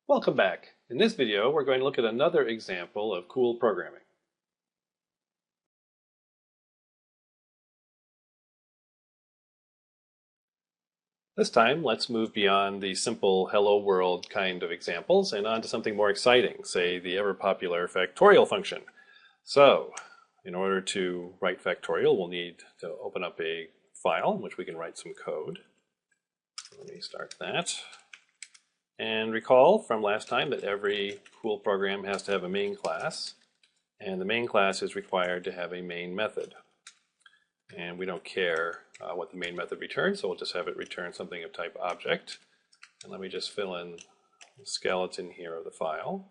Welcome back. In this video, we're going to look at another example of cool programming. This time, let's move beyond the simple hello world kind of examples and on to something more exciting, say the ever popular factorial function. So, in order to write factorial, we'll need to open up a file in which we can write some code. Let me start that. And recall from last time that every cool program has to have a main class, and the main class is required to have a main method. And we don't care what the main method returns, so we'll just have it return something of type object. And let me just fill in the skeleton here of the file.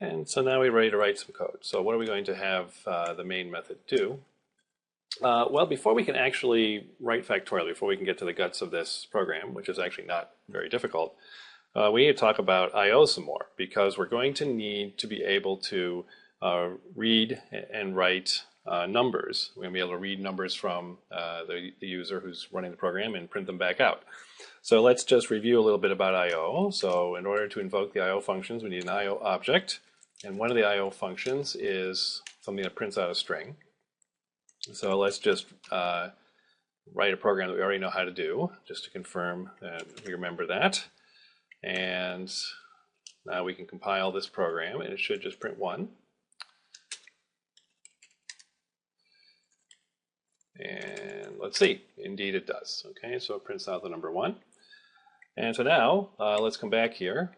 And so now we're ready to write some code. So what are we going to have the main method do? Well, before we can actually write factorial, before we can get to the guts of this program, which is actually not very difficult, we need to talk about I/O some more, because we're going to need to be able to read and write numbers. We're going to be able to read numbers from the user who's running the program and print them back out. So let's just review a little bit about I/O. So in order to invoke the I/O functions, we need an I/O object. And one of the I/O functions is something that prints out a string. So let's just write a program that we already know how to do, just to confirm that we remember that. And now we can compile this program, and it should just print 1. And let's see, indeed it does. Okay, so it prints out the number 1. And so now let's come back here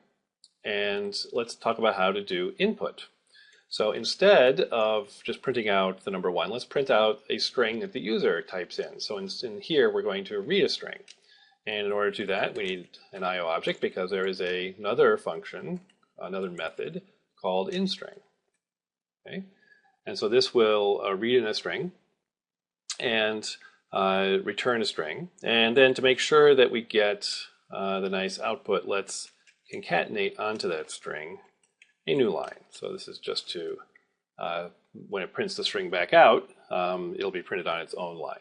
and let's talk about how to do input. So instead of just printing out the number 1, let's print out a string that the user types in. So in here, we're going to read a string. And in order to do that, we need an I/O object because there is another function, another method called inString. Okay? And so this will read in a string and return a string. And then to make sure that we get the nice output, let's concatenate onto that string a new line. So this is just to, when it prints the string back out, it'll be printed on its own line.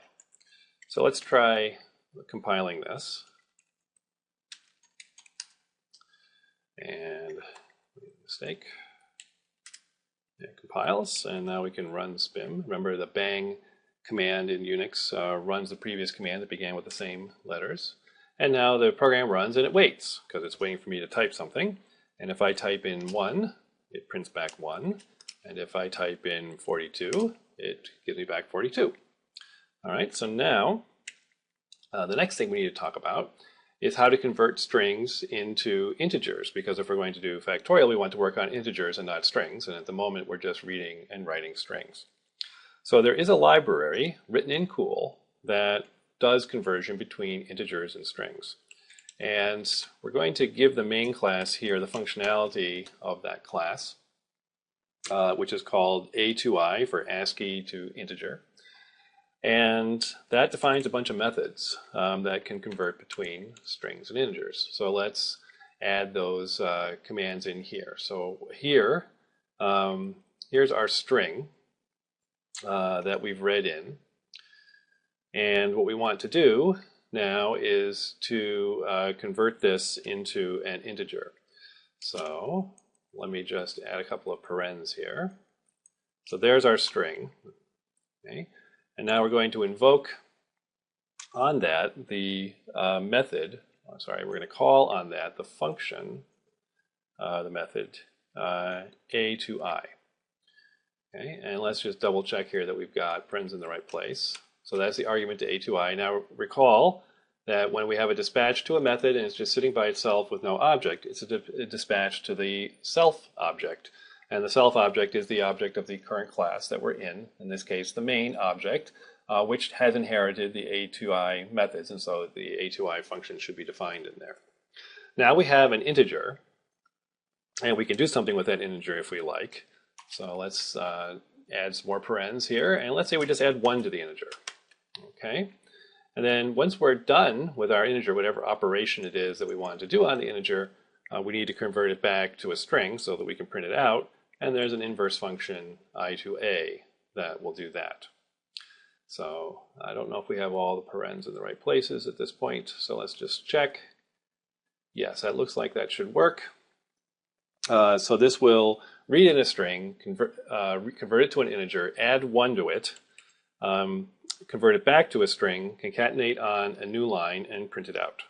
So let's try compiling this. And mistake. It compiles, and now we can run spim. Remember the bang command in Unix runs the previous command that began with the same letters. And now the program runs and it waits, because it's waiting for me to type something. And if I type in 1, it prints back 1. And if I type in 42, it gives me back 42. All right, so now the next thing we need to talk about is how to convert strings into integers, because if we're going to do factorial, we want to work on integers and not strings. And at the moment, we're just reading and writing strings. So there is a library written in Cool that does conversion between integers and strings. And we're going to give the main class here the functionality of that class, which is called A2I for ASCII to integer. And that defines a bunch of methods that can convert between strings and integers. So let's add those commands in here. So here, here's our string that we've read in. And what we want to do now is to convert this into an integer. So let me just add a couple of parens here. So there's our string. Okay. And now we're going to invoke on that the method, we're going to call on that the function, the method A2I. Okay, and let's just double check here that we've got parens in the right place. So that's the argument to A2I. Now recall that when we have a dispatch to a method and it's just sitting by itself with no object, it's a dispatch to the self object. And the self object is the object of the current class that we're in this case, the main object, which has inherited the A2I methods. And so the A2I function should be defined in there. Now we have an integer, and we can do something with that integer if we like. So let's add some more parens here, and let's say we just add 1 to the integer. Okay, and then once we're done with our integer, whatever operation it is that we want to do on the integer, we need to convert it back to a string so that we can print it out, and there's an inverse function I to A that will do that. So I don't know if we have all the parens in the right places at this point, so let's just check. Yes, that looks like that should work. So this will read in a string, convert it to an integer, add 1 to it, convert it back to a string, concatenate on a new line, and print it out.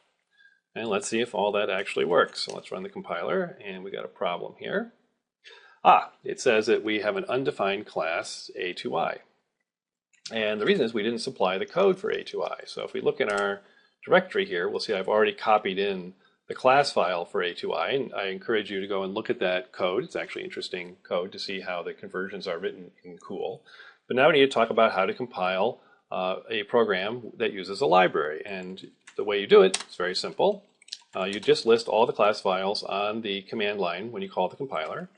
And let's see if all that actually works. So let's run the compiler, and we got a problem here. It says that we have an undefined class A2I. And the reason is we didn't supply the code for A2I. So if we look in our directory here, we'll see I've already copied in the class file for A2I, and I encourage you to go and look at that code. It's actually interesting code to see how the conversions are written in Cool. But now we need to talk about how to compile a program that uses a library. And the way you do it is very simple. You just list all the class files on the command line when you call the compiler,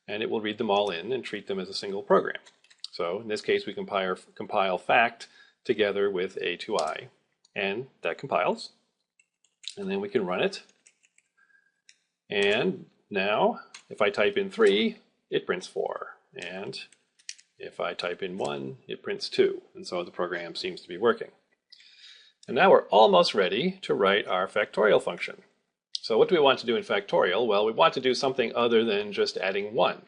and it will read them all in and treat them as a single program. So in this case, we compile fact together with A2I, and that compiles. And then we can run it. And now, if I type in 3, it prints 4. And if I type in 1, it prints 2. And so the program seems to be working. And now we're almost ready to write our factorial function. So what do we want to do in factorial? Well, we want to do something other than just adding 1.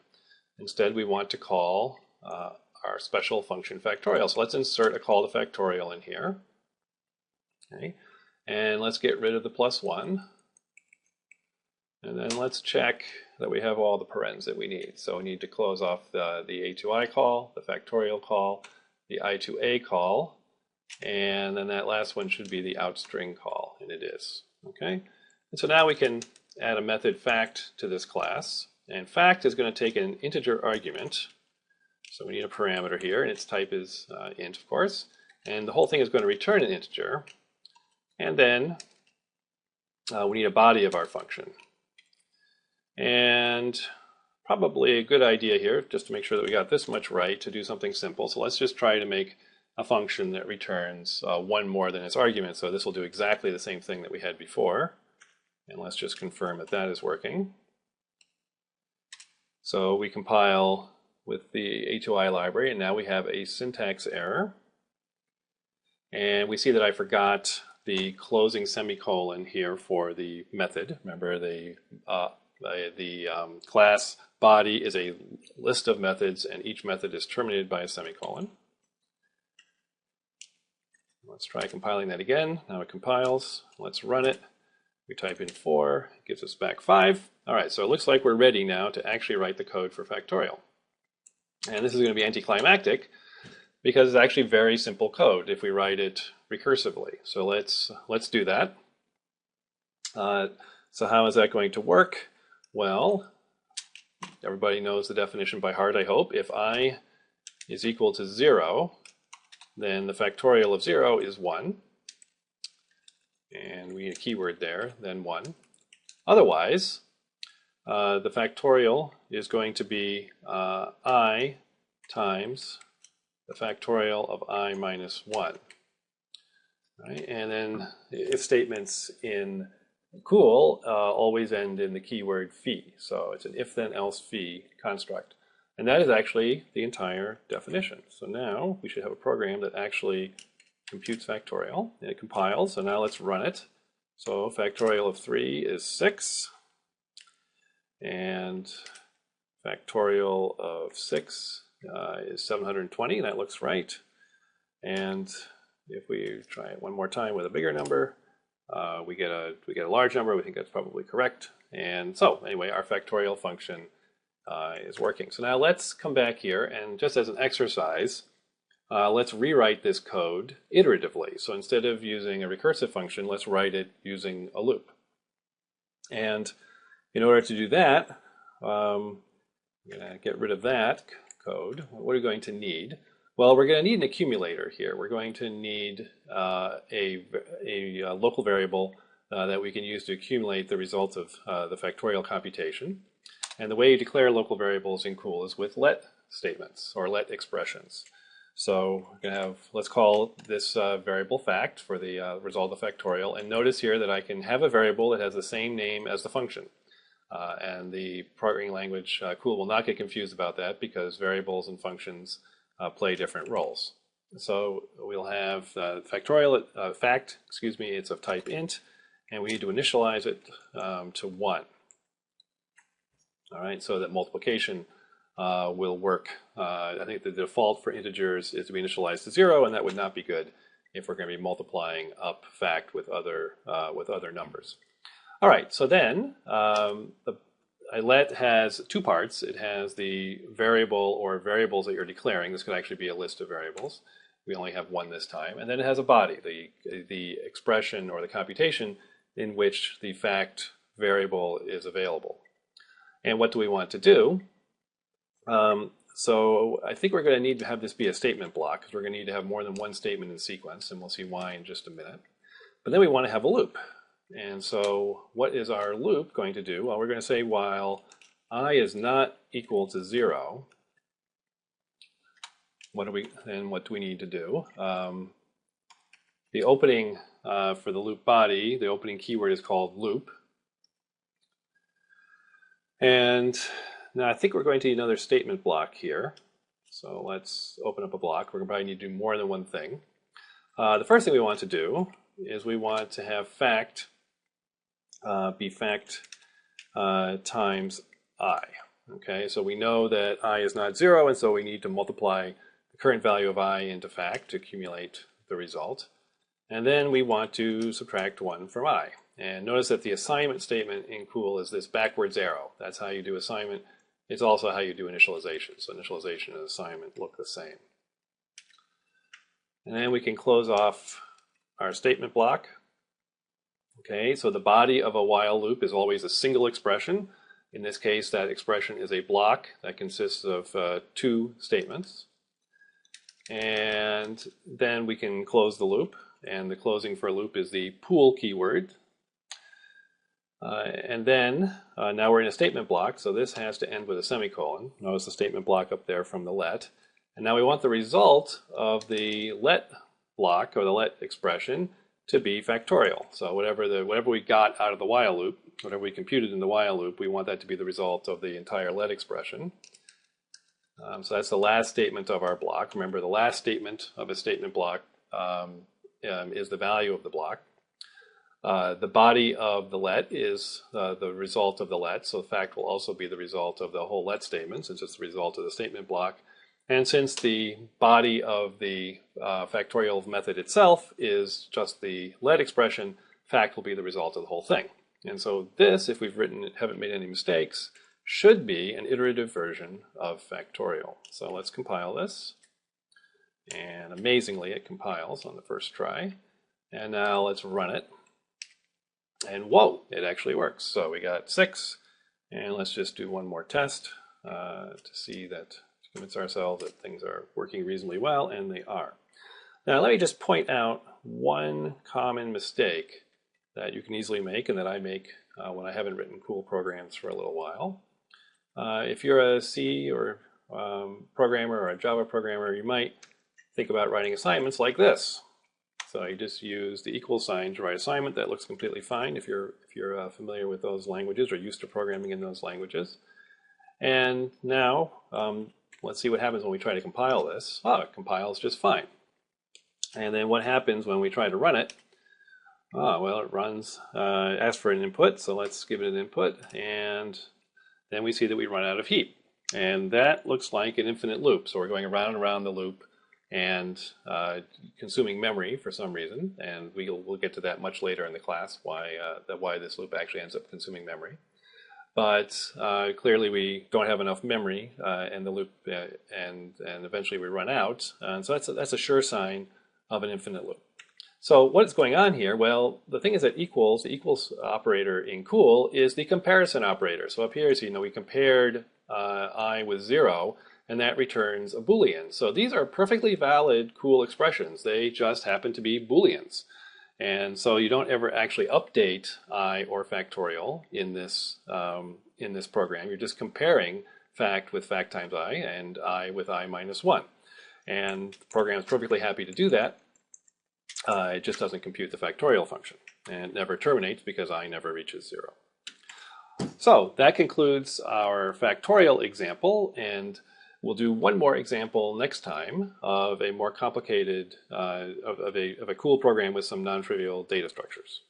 Instead, we want to call our special function factorial. So let's insert a call to factorial in here. Okay. And let's get rid of the +1. And then let's check that we have all the parens that we need. So we need to close off the A2I call, the factorial call, the I2A call, and then that last one should be the outstring call, and it is. Okay. And so now we can add a method fact to this class. And fact is going to take an integer argument. So we need a parameter here, and its type is int, of course. And the whole thing is going to return an integer. And then we need a body of our function. And probably a good idea here, just to make sure that we got this much right, to do something simple. So let's just try to make a function that returns 1 more than its argument. So this will do exactly the same thing that we had before. And let's just confirm that that is working. So we compile with the A2I library, and now we have a syntax error. And we see that I forgot the closing semicolon here for the method. Remember, the class body is a list of methods, and each method is terminated by a semicolon. Let's try compiling that again. Now it compiles. Let's run it. We type in 4, it gives us back 5. All right, so it looks like we're ready now to actually write the code for factorial. And this is going to be anticlimactic because it's actually very simple code if we write it recursively. So let's do that. So how is that going to work? Well, everybody knows the definition by heart, I hope. If I is equal to 0, then the factorial of 0 is 1. And we need a keyword there, then 1. Otherwise, the factorial is going to be I times the factorial of I minus 1. Right? And then if statements in Cool always end in the keyword phi. So it's an if-then-else phi construct. And that is actually the entire definition. So now we should have a program that actually computes factorial, and it compiles. So now let's run it. So factorial of 3 is 6, and factorial of 6 is 720. That looks right. And if we try it one more time with a bigger number, we get a large number. We think that's probably correct. And so anyway, our factorial function is working. So now let's come back here, and just as an exercise, let's rewrite this code iteratively. So instead of using a recursive function, let's write it using a loop. And in order to do that, I'm going to get rid of that code. What are we going to need? Well, we're going to need an accumulator here. We're going to need a local variable that we can use to accumulate the results of the factorial computation. And the way you declare local variables in Cool is with let statements or let expressions. So we're going to have, let's call this variable fact for the result of factorial. And notice here that I can have a variable that has the same name as the function. And the programming language Cool will not get confused about that because variables and functions play different roles. So we'll have factorial fact, it's of type int, and we need to initialize it to 1. All right, so that multiplication will work. I think the default for integers is to be initialized to 0, and that would not be good if we're going to be multiplying up fact with other numbers. All right, so then a let has 2 parts. It has the variable or variables that you're declaring. This could actually be a list of variables. We only have 1 this time. And then it has a body, the expression or the computation in which the fact variable is available. And what do we want to do? So I think we're going to need to have this be a statement block, because we're going to need to have more than 1 statement in sequence, and we'll see why in just a minute. But then we want to have a loop. And so what is our loop going to do? Well, we're going to say while I is not equal to 0, what do we need to do? The opening for the loop body, the opening keyword is called loop. And now I think we're going to need another statement block here. So let's open up a block. We're going to probably need to do more than one thing. The first thing we want to do is we want to have fact be fact times I. Okay, so we know that I is not 0, and so we need to multiply the current value of I into fact to accumulate the result. And then we want to subtract 1 from I. And notice that the assignment statement in COOL is this backwards arrow. That's how you do assignment. It's also how you do initialization. So initialization and assignment look the same. And then we can close off our statement block. Okay, so the body of a while loop is always a single expression. In this case, that expression is a block that consists of 2 statements. And then we can close the loop. And the closing for a loop is the pool keyword. And then now we're in a statement block, so this has to end with a semicolon. Notice the statement block up there from the let. And now we want the result of the let block, or the let expression, to be factorial. So whatever we got out of the while loop, whatever we computed in the while loop, we want that to be the result of the entire let expression. So that's the last statement of our block. Remember, the last statement of a statement block is the value of the block. The body of the let is the result of the let, so the fact will also be the result of the whole let statement, since it's the result of the statement block. And since the body of the factorial method itself is just the let expression, fact will be the result of the whole thing. And so this, if we've haven't made any mistakes, should be an iterative version of factorial. So let's compile this. And amazingly, it compiles on the first try. And now let's run it. And whoa, it actually works. So we got 6. And let's just do one more test to see that, to convince ourselves that things are working reasonably well, and they are. Now let me just point out one common mistake that you can easily make, and that I make when I haven't written cool programs for a little while. If you're a C or programmer or a Java programmer, you might think about writing assignments like this. So you just use the equal sign to write assignment. That looks completely fine if you're familiar with those languages or used to programming in those languages. And now let's see what happens when we try to compile this. Oh, it compiles just fine. And then what happens when we try to run it? Oh, well, it runs, asks for an input, so let's give it an input, and then we see that we run out of heap. And that looks like an infinite loop. So we're going around and around the loop and consuming memory for some reason, and we'll get to that much later in the class, why this loop actually ends up consuming memory. But clearly we don't have enough memory in the loop, and eventually we run out. And so that's a sure sign of an infinite loop. So what's going on here? Well, the thing is that the equals operator in COOL is the comparison operator. So up here, so we compared I with 0, and that returns a Boolean. So these are perfectly valid COOL expressions. They just happen to be Booleans. And so you don't ever actually update I or factorial in this program. You're just comparing fact with fact times I and I with I minus 1. And the program is perfectly happy to do that. It just doesn't compute the factorial function. And it never terminates because I never reaches 0. So that concludes our factorial example, and we'll do one more example next time of a more complicated, of a COOL program with some non-trivial data structures.